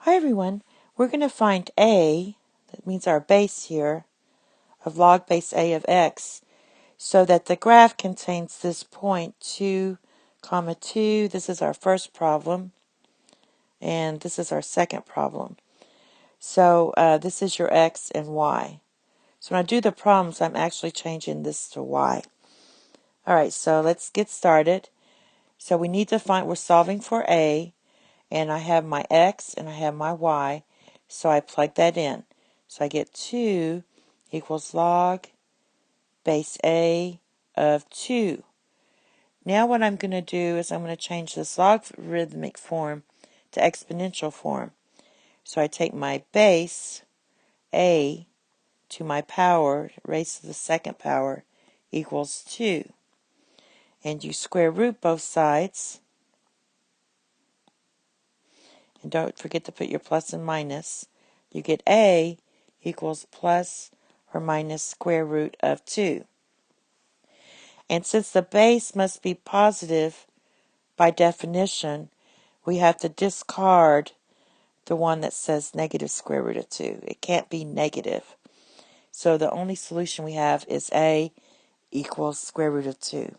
Hi everyone, we're going to find a, that means our base here, of log base a of x, so that the graph contains this point 2, comma 2. This is our first problem, and this is our second problem. So this is your x and y. So when I do the problems, I'm actually changing this to y. Alright, so let's get started. So we need to find, we're solving for a, and I have my x and I have my y, so I plug that in. So I get 2 equals log base a of 2. Now what I'm going to do is I'm going to change this logarithmic form to exponential form. So I take my base a to my power, raised to the second power, equals 2. And you square root both sides. And don't forget to put your plus and minus. You get a equals plus or minus square root of 2. And since the base must be positive by definition, we have to discard the one that says negative square root of 2. It can't be negative. So the only solution we have is a equals square root of 2.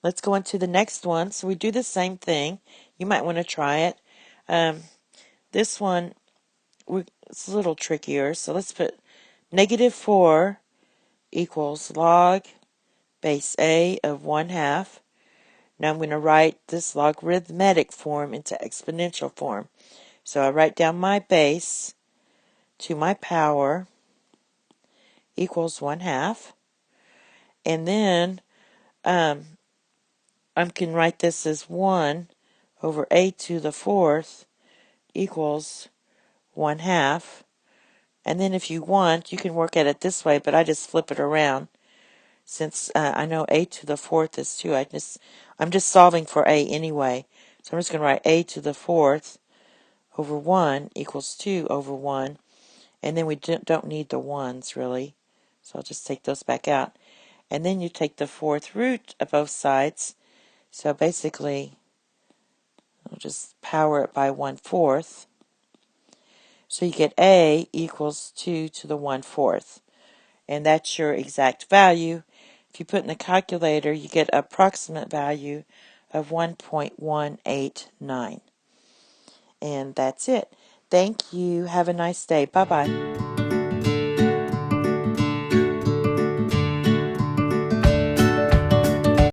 Let's go into the next one. So we do the same thing. You might want to try it. This one, it's a little trickier. So let's put negative 4 equals log base a of 1/2. Now I'm going to write this logarithmic form into exponential form. So I write down my base to my power equals 1/2. And then I can write this as 1 over a to the 4th equals 1/2. And then if you want, you can work at it this way, but I just flip it around. Since I know a to the 4th is 2, I'm just solving for a anyway. So I'm just going to write a to the 4th over 1 equals 2 over 1. And then we don't need the 1's really. So I'll just take those back out. And then you take the 4th root of both sides. So basically, I'll just power it by 1/4. So you get a equals 2 to the 1/4. And that's your exact value. If you put in the calculator, you get an approximate value of 1.189. And that's it. Thank you. Have a nice day. Bye-bye.